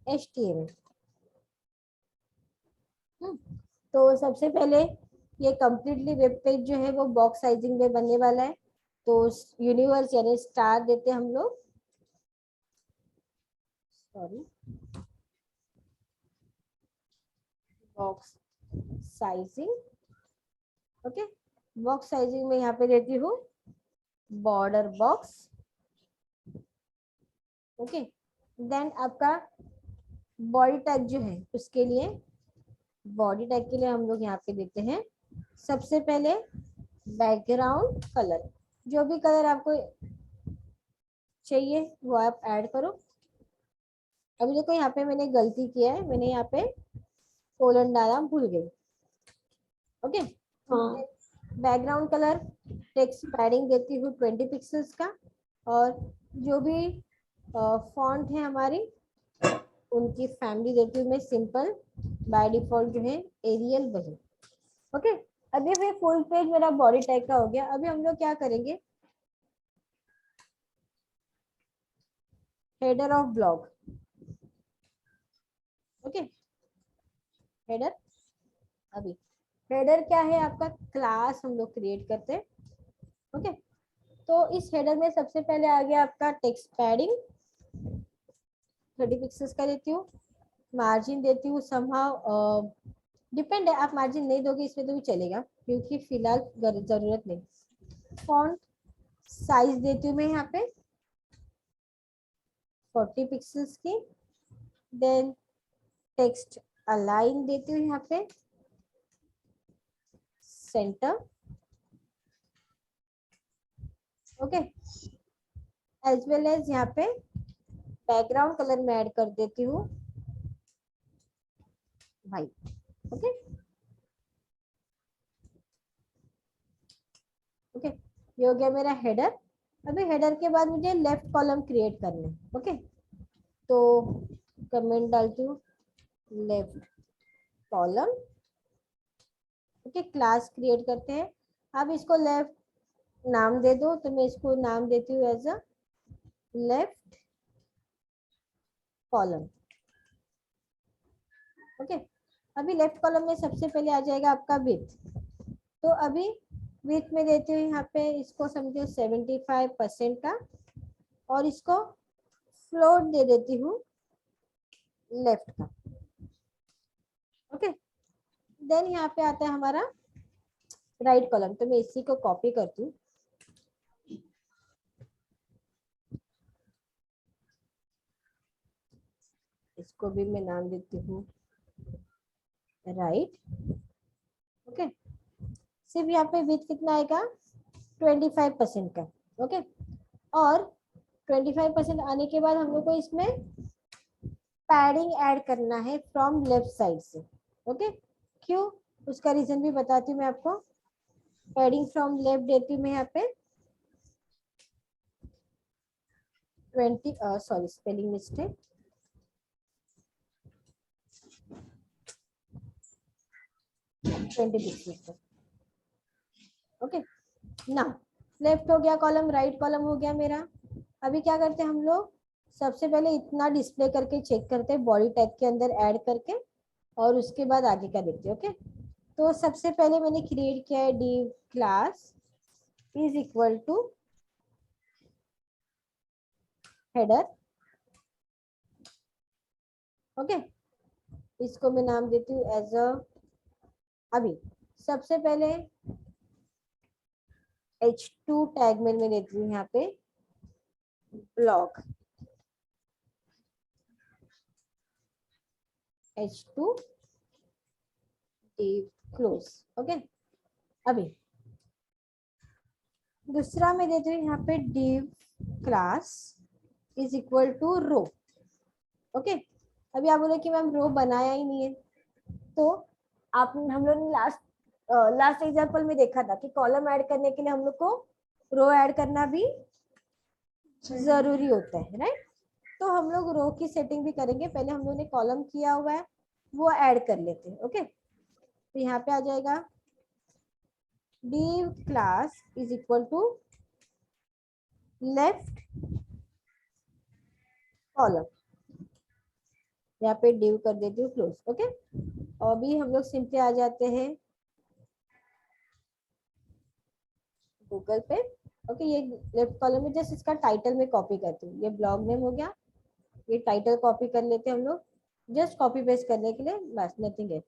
HTML। तो सबसे पहले ये कंप्लीटली वेब पेज जो है वो बॉक्स साइजिंग में बनने वाला है, तो यूनिवर्स यानी स्टार देते हैं हम लोग, sorry, box sizing. Okay, box sizing में यहाँ पे देती हूँ बॉर्डर बॉक्स। ओके, देन आपका बॉडी टैग जो है उसके लिए, बॉडी टैग के लिए हम लोग यहाँ पे देते हैं सबसे पहले बैकग्राउंड कलर, जो भी कलर आपको चाहिए वो आप ऐड करो। अभी देखो यहाँ पे मैंने गलती किया है, मैंने यहाँ पे कोलन डाला, भूल गई। Okay, background colour text padding देती हूँ 20 पिक्सल्स का, और जो भी फॉन्ट है हमारी उनकी फैमिली देती हूँ मैं सिंपल, बाय डिफॉल्ट जो है एरियल वही। ओके, अभी फिर फुल पेज मेरा बॉडी टैग का हो गया। अभी हम लोग क्या करेंगे, header of blog. Okay, header, अभी हेडर क्या है आपका, क्लास हम लोग क्रिएट करते हैं। ओके, तो इस हेडर में सबसे पहले आ गया आपका टेक्स्ट पैडिंग 30 पिक्सल्स का देती हूँ, मार्जिन देती हूँ समहाउ, डिपेंड है, आप मार्जिन नहीं दोगे इसमें तो भी चलेगा क्योंकि फिलहाल जरूरत नहीं। फॉन्ट साइज देती हूँ मैं यहाँ पे 40 पिक्सल्स की, देन टेक्स्ट अलाइन देती हूँ यहाँ पे centre. Okay, as well as यहाँ पे बैकग्राउंड कलर में ऐड कर देती हूँ वाइट। ओके, ओके, ये हो गया मेरा हेडर। अभी हेडर के बाद मुझे लेफ्ट कॉलम क्रिएट करना है। ओके, तो कमेंट डालती हूँ left column. Okay, class create करते हैं, अब इसको लेफ्ट नाम दे दो, तो मैं इसको नाम देती हूँ as a left column. Okay, अभी लेफ्ट कॉलम में सबसे पहले आ जाएगा आपका विथ, तो अभी विथ में देती हूँ यहाँ पे, इसको समझो 75% का, और इसको फ्लोट दे देती हूँ लेफ्ट का। ओके, देन यहाँ पे आता है हमारा राइट कॉलम। तो मैं इसी को कॉपी करती हूँ। इसको भी मैं नाम देती हूँ राइट। ओके, सिर्फ यहाँ पे विथ कितना आएगा 25% का। ओके, और 25% आने के बाद हम लोग को इसमें पैडिंग ऐड करना है फ्रॉम लेफ्ट साइड से। ओके, क्यों, उसका रीजन भी बताती हूँ मैं आपको। पैडिंग फ्रॉम लेफ्ट देती हूँ मैं यहाँ पे 20, sorry spelling mistake, 20 pixel. Okay, ना लेफ्ट हो गया कॉलम, राइट कॉलम हो गया मेरा। अभी क्या करते हैं हम लोग, सबसे पहले इतना डिस्प्ले करके चेक करते हैं बॉडी टैग के अंदर ऐड करके, और उसके बाद आगे का देखते हैं। ओके, तो सबसे पहले मैंने क्रिएट किया है div class is equal to header. Okay, इसको मैं नाम देती हूँ एज अ, अभी सबसे पहले h2 टैग में मैं देती हूँ यहाँ पे blog h2 div close. Okay, अभी दूसरा मैं देती हूँ यहाँ पे div class is equal to row. Okay, अभी आप बोले कि मैम रो बनाया ही नहीं है, तो आप हम लोग ने लास्ट एग्जांपल में देखा था कि कॉलम ऐड करने के लिए हम लोग को रो ऐड करना भी जरूरी होता है, राइट। तो हम लोग रो की सेटिंग भी करेंगे, पहले हम लोग ने कॉलम किया हुआ है वो ऐड कर लेते हैं। ओके, तो यहाँ पे आ जाएगा div class is equal to left column, यहाँ पे div कर देती हूँ क्लोज। ओके, और अभी हम लोग सिंपली आ जाते हैं गूगल पे। ओके, ये लेफ्ट कॉलम में जस्ट इसका टाइटल में कॉपी करती हूँ, ये ब्लॉग नेम हो गया, ये टाइटल कॉपी कर लेते हैं हम लोग, जस्ट कॉपी पेस्ट करने के लिए, बस नथिंग है।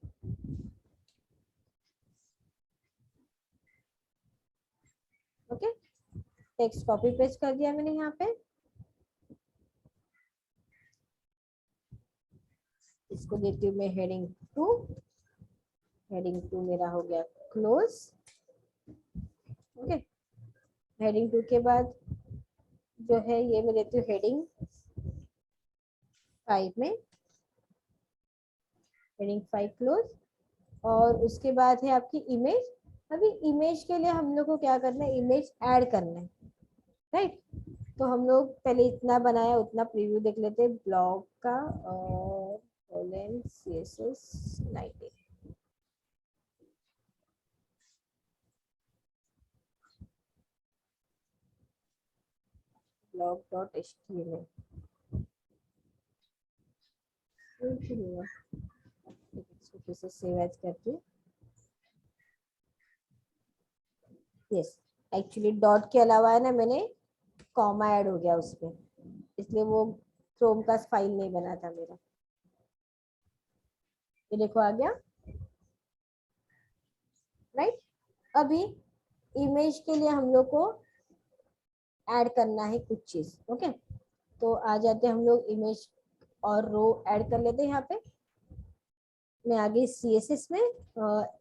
ओके, टेक्स्ट कॉपी पेस्ट कर दिया मैंने यहाँ पे, इसको देती हूँ मैं हेडिंग 2, हेडिंग 2 मेरा हो गया क्लोज। ओके, हेडिंग 2 के बाद जो है ये मैं देती हूँ हेडिंग 5 में, हेडिंग 5 क्लोज। और उसके बाद है आपकी इमेज। अभी इमेज के लिए हम लोग को क्या करना है, इमेज ऐड करना है, राइट। तो हम लोग पहले इतना बनाया उतना प्रीव्यू देख लेते हैं ब्लॉग का, और CSS 19। blog.html फिर से सेव एज करके, यस, एक्चुअली डॉट के अलावा है ना मैंने कॉमा ऐड हो गया उसमें, इसलिए वो क्रोम का फाइल नहीं बना था मेरा। ये देखो आ गया, राइट। अभी इमेज के लिए हम लोग को ऐड करना है कुछ चीज। ओके, तो आ जाते हैं हम लोग इमेज और रो ऐड कर लेते हैं। यहाँ पे मैं आ गई CSS में,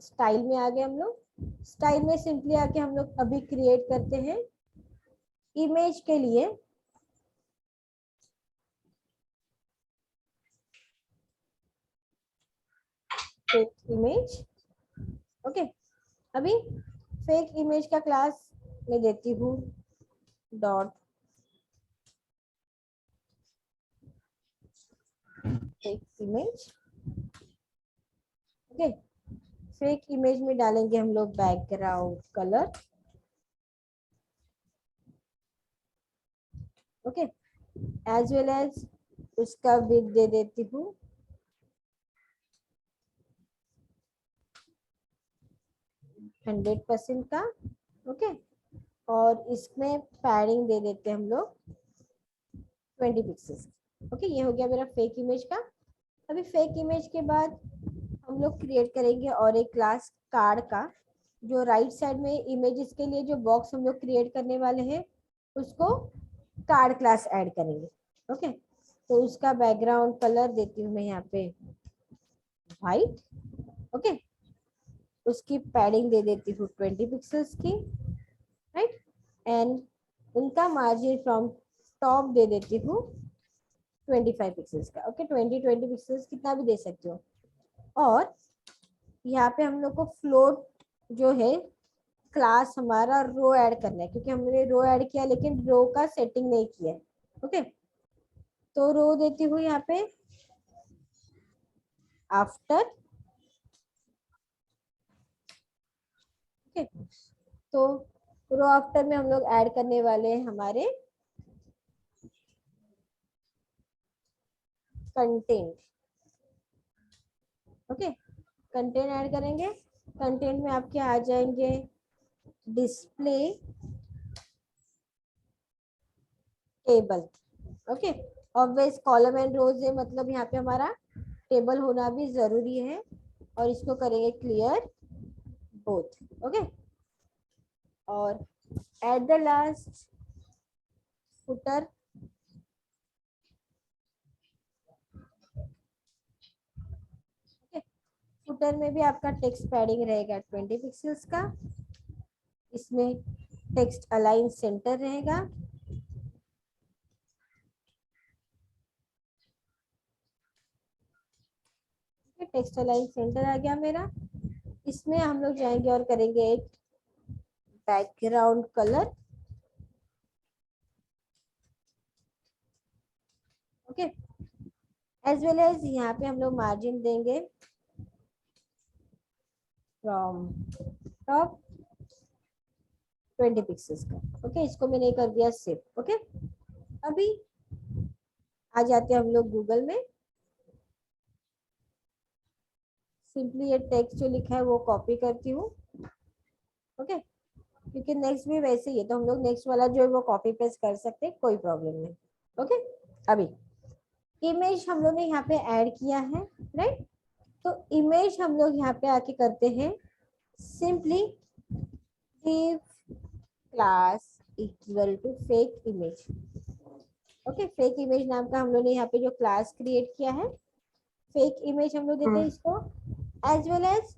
स्टाइल में आ गए हम लोग। स्टाइल में सिंपली आके हम लोग अभी क्रिएट करते हैं इमेज के लिए फेक इमेज। ओके, अभी फेक इमेज का क्लास मैं देती हूँ dot fake image. Okay, fake image में डालेंगे हम लोग background colour. Okay, as well as उसका विड्थ दे देती हूँ 100% का। ओके, और इसमें पैडिंग दे देते हैं हम लोग 20 पिक्सेस। ओके, ये हो गया मेरा फेक इमेज का। अभी फेक इमेज के बाद हम लोग क्रिएट करेंगे और एक क्लास कार्ड का, जो राइट साइड में इमेजेस के लिए जो बॉक्स हम लोग क्रिएट करने वाले हैं उसको कार्ड क्लास ऐड करेंगे। ओके, तो उसका बैकग्राउंड कलर देती हूँ मैं यहाँ पे वाइट। ओके, उसकी पैडिंग दे देती हूँ 20 पिक्सल्स की, राइट, एंड उनका मार्जिन फ्रॉम टॉप दे देती हूँ 25 पिक्सल्स का। ओके, 20 पिक्सल्स कितना भी दे सकते हो। और यहाँ पे हम लोग को फ्लोट जो है क्लास हमारा रो ऐड करना है, क्योंकि हमने रो ऐड किया लेकिन रो का सेटिंग नहीं किया है। ओके, तो रो देती हूँ यहाँ पे आफ्टर। ओके, तो रो आफ्टर में हम लोग ऐड करने वाले हैं हमारे कंटेंट। ओके, कंटेंट ऐड करेंगे। कंटेंट में आपके आ जाएंगे display table. Okay, obvious column and rows है, मतलब यहाँ पे हमारा टेबल होना भी जरूरी है, और इसको करेंगे क्लियर बोथ। ओके, और at the last footer footer में भी आपका टेक्स्ट पैडिंग रहेगा 20 पिक्सल्स का। इसमें टेक्स्ट अलाइन सेंटर रहेगा। टेक्स्ट अलाइन सेंटर आ गया मेरा। इसमें हम लोग जाएंगे और करेंगे एक background colour. Okay, as well as यहाँ पे हम लोग मार्जिन देंगे फ्रॉम टॉप 20 पिक्सल्स का। ओके, इसको मैंने कर दिया सेव। ओके, अभी आ जाते हैं हम लोग गूगल में। सिंपली ये टेक्स्ट जो लिखा है वो कॉपी करती हूँ। ओके, क्योंकि नेक्स्ट भी वैसे ही है, तो हम लोग नेक्स्ट वाला जो है वो कॉपी पेस्ट कर सकते हैं, कोई प्रॉब्लम नहीं। ओके, अभी इमेज हम लोग ने यहाँ पे ऐड किया है, राइट। तो इमेज हम लोग यहाँ पे आके करते हैं simply div class equal to fake image. Okay, fake image नाम का हम लोग ने यहाँ पे जो क्लास क्रिएट किया है, फेक इमेज हम लोग देते हैं इसको। एज वेल एज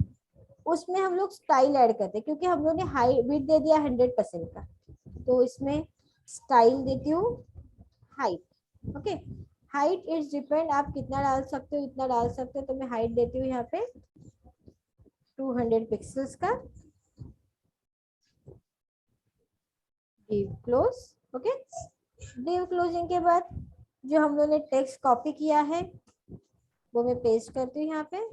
उसमें हम लोग स्टाइल ऐड करते हैं, क्योंकि हम लोग ने हाई विड्थ दे दिया 100% का, तो इसमें स्टाइल देती हूँ height. Okay, height is depend, आप कितना डाल सकते हो इतना डाल सकते हो, तो मैं हाइट देती हूँ यहाँ पे 200 पिक्सल्स का। Div close. Okay, div closing के बाद जो हम लोग ने टेक्स्ट कॉपी किया है वो मैं पेस्ट करती हूँ यहाँ पे।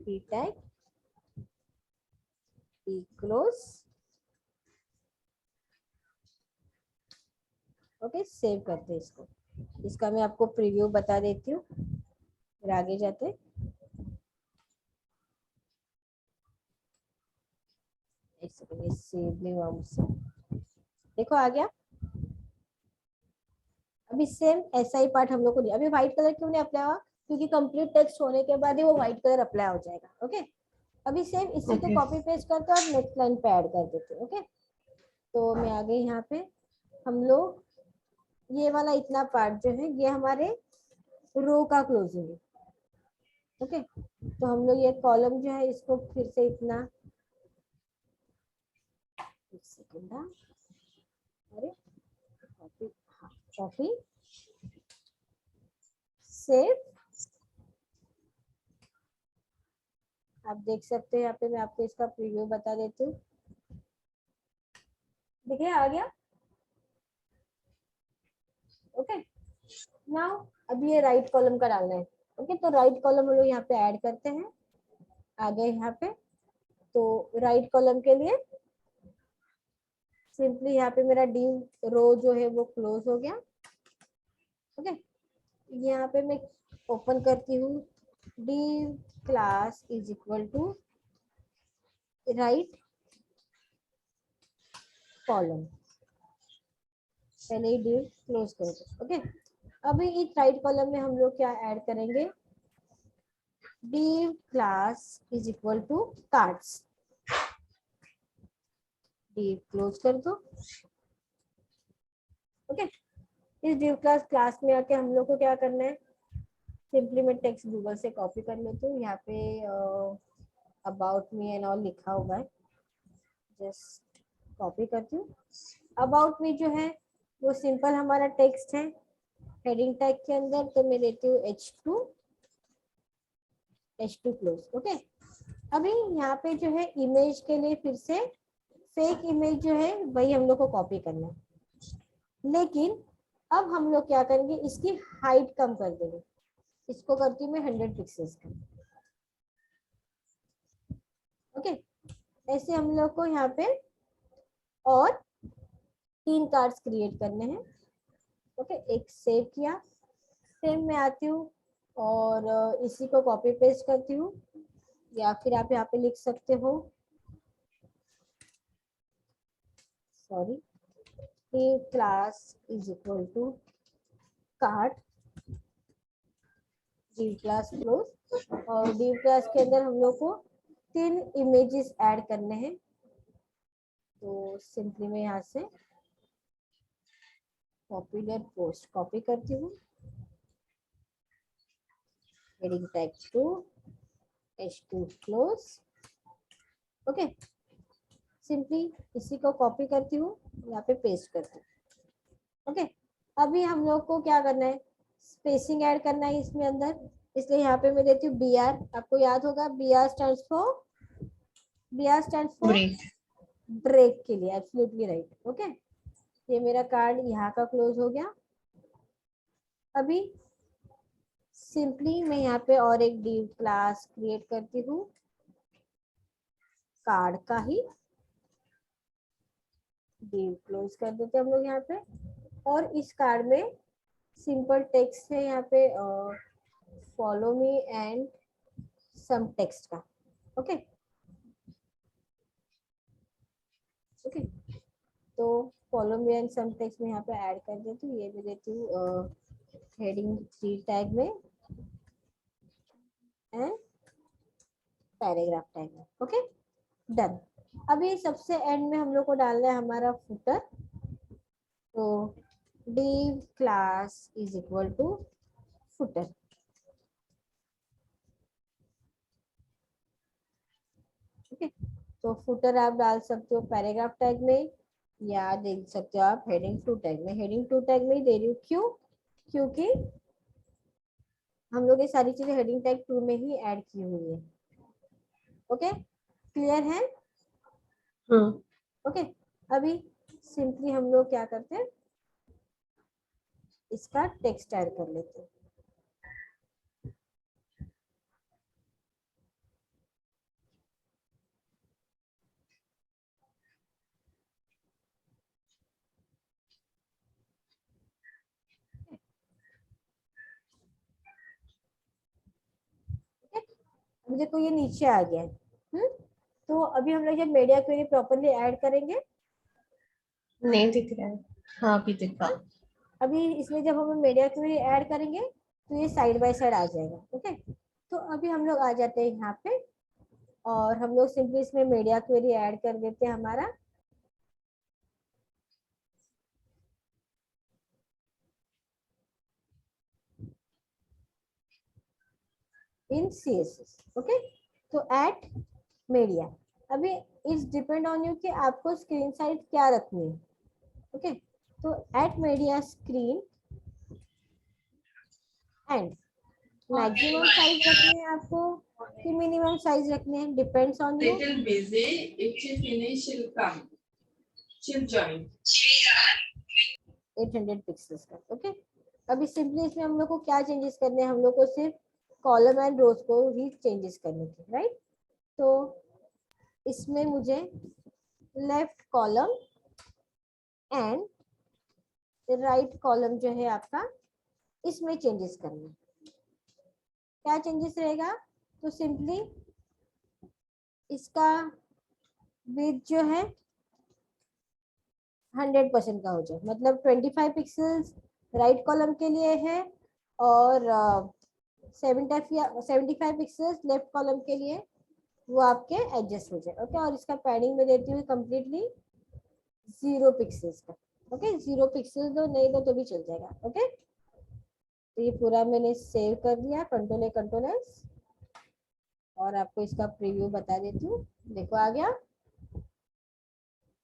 p tag p close. Okay, save करते हैं इसको। इसका मैं आपको प्रीव्यू बता देती हूँ, फिर आगे जाते। एक सेकंड, ये सेव नहीं हुआ मुझसे। देखो आ गया। अभी सेम ऐसा ही पार्ट हम लोग को नहीं, अभी व्हाइट कलर क्यों नहीं अप्लाई हुआ, क्योंकि कंप्लीट टेक्स्ट होने के बाद ही वो व्हाइट कलर अप्लाई हो जाएगा। ओके, अभी सेम इसी को कॉपी पेस्ट करते हैं और नेक्स्ट लाइन पे ऐड कर देते हैं। ओके, तो मैं आ गई यहाँ पे। हम लोग ये वाला इतना पार्ट जो है ये हमारे रो का क्लोजिंग है। ओके, तो हम लोग ये कॉलम जो है इसको फिर से इतना, एक सेकंड, अरे कॉपी, हाँ कॉपी, सेव। आप देख सकते हैं यहाँ पे मैं आपको इसका प्रीव्यू बता देती हूँ। देखिए आ गया। ओके, नाउ अभी ये राइट कॉलम का डालना है। ओके, तो राइट कॉलम हम लोग यहाँ पे ऐड करते हैं। आ गए यहाँ पे, तो राइट कॉलम के लिए सिंपली यहाँ पे मेरा डिव रो जो है वो क्लोज हो गया। ओके, यहाँ पे मैं ओपन करती हूँ div class is equal to right column. पहले ही div क्लोज कर दो। ओके, अभी इस राइट कॉलम में हम लोग क्या ऐड करेंगे, div class is equal to cards, div close कर दो। ओके, इस div क्लास में आके हम लोग को क्या करना है, सिंपली मैं टेक्स्ट गूगल से कॉपी कर लेती हूँ। यहाँ पे अबाउट मी एंड ऑल लिखा हुआ है, जस्ट कॉपी करती हूँ। अबाउट मी जो है वो सिंपल हमारा टेक्स्ट है हेडिंग टैग के अंदर, तो मैं देती हूँ H2 क्लोज। ओके, अभी यहाँ पे जो है इमेज के लिए फिर से फेक इमेज जो है वही हम लोग को कॉपी करना है, लेकिन अब हम लोग क्या करेंगे, इसकी हाइट कम कर देंगे। इसको करती हूँ मैं 100 पिक्सेल्स का। ओके, ऐसे हम लोग को यहाँ पे और 3 कार्ड्स क्रिएट करने हैं। ओके, एक सेव किया, सेम मैं आती हूँ और इसी को कॉपी पेस्ट करती हूँ, या फिर आप यहाँ पे लिख सकते हो, sorry, div class is equal to card, div class close, और div class के अंदर हम लोग को 3 इमेजेस ऐड करने हैं। तो सिंपली मैं यहाँ से पॉपुलर पोस्ट कॉपी करती हूँ, heading tag to H2 close. Okay, simply इसी को कॉपी करती हूँ, यहाँ पे पेस्ट करती हूँ। ओके, अभी हम लोग को क्या करना है, स्पेसिंग ऐड करना है इसमें अंदर, इसलिए यहाँ पे मैं देती हूँ BR। आपको याद होगा BR stands for break. Break के लिए, एब्सोल्युटली राइट। ओके, ये मेरा कार्ड यहाँ का क्लोज हो गया। अभी सिंपली मैं यहाँ पे और एक div क्लास क्रिएट करती हूँ कार्ड का ही, div क्लोज कर देते हैं हम लोग यहाँ पे, और इस कार्ड में सिंपल टेक्स्ट है यहाँ पे, follow me and some text का। ओके ओके, तो follow me and some text में यहाँ पे ऐड कर देती हूँ, ये भी देती हूँ हेडिंग 3 टैग में एंड पैराग्राफ टैग में। Okay, done. अभी सबसे एंड में हम लोग को डालना है हमारा फुटर, तो div class is equal to footer। Okay, तो फुटर आप डाल सकते हो पैराग्राफ टैग में, या देख सकते हो आप हेडिंग 2 टैग में। हेडिंग 2 टैग में ही दे रही हूँ, क्यों, क्योंकि हम लोग ये सारी चीजें हेडिंग टैग 2 में ही ऐड की हुई है। ओके, क्लियर है? ओके, अभी सिंपली हम लोग क्या करते हैं, इसका टेक्स्ट ऐड कर लेते हैं। देखो ये नीचे आ गया है। तो अभी हम लोग जब मीडिया क्वेरी प्रॉपर्ली ऐड करेंगे, नहीं दिख रहा है। हाँ अभी दिख रहा। अभी इसमें जब हम मीडिया क्वेरी ऐड करेंगे तो ये साइड बाय साइड आ जाएगा। ओके, तो अभी हम लोग आ जाते हैं यहाँ पे, और हम लोग सिंपली इसमें मीडिया क्वेरी ऐड कर देते हैं हमारा, इन CSS। ओके, तो एट मीडिया, अभी इट्स डिपेंड ऑन यू कि आपको स्क्रीन साइज क्या रखनी है। ओके, तो eight media screen and maximum size रखने हैं आपको कि मिनिमम साइज रखने हैं, depends on you. Little busy. If she finish, she'll come. She'll join. 800 pixels का। ओके, अभी सिंपली इसमें हम लोग को क्या चेंजेस करने हैं, हम लोग को सिर्फ कॉलम एंड रोज को ही चेंजेस करने थे, राइट। तो इसमें मुझे left column and right column जो है आपका, इसमें चेंजेस करना है। क्या चेंजेस रहेगा, तो सिंपली इसका विड्थ जो है 100% का हो जाए, मतलब 25 पिक्सल्स राइट कॉलम के लिए है और 75 पिक्सल्स लेफ्ट कॉलम के लिए, वो आपके एडजस्ट हो जाए। ओके, और इसका पैडिंग में देती हूँ कंप्लीटली 0 पिक्सल्स का। ओके, 0 पिक्सल्स दो, नहीं दो तो भी चल जाएगा। ओके, तो ये पूरा मैंने सेव कर दिया, कंट्रोल एस, और आपको इसका प्रीव्यू बता देती हूँ। देखो आ गया।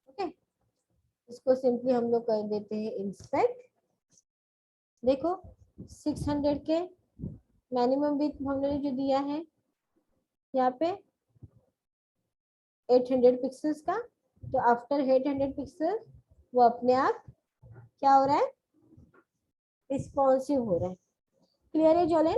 ओके, इसको सिंपली हम लोग कर देते हैं इंस्पेक्ट। देखो 600 के मिनिमम विड्थ हमने जो दिया है यहाँ पे 800 पिक्सल्स का, तो आफ्टर 800 पिक्सल वो अपने आप क्या हो रहा है, रिस्पॉन्सिव हो रहा है। क्लियर है जॉलिन?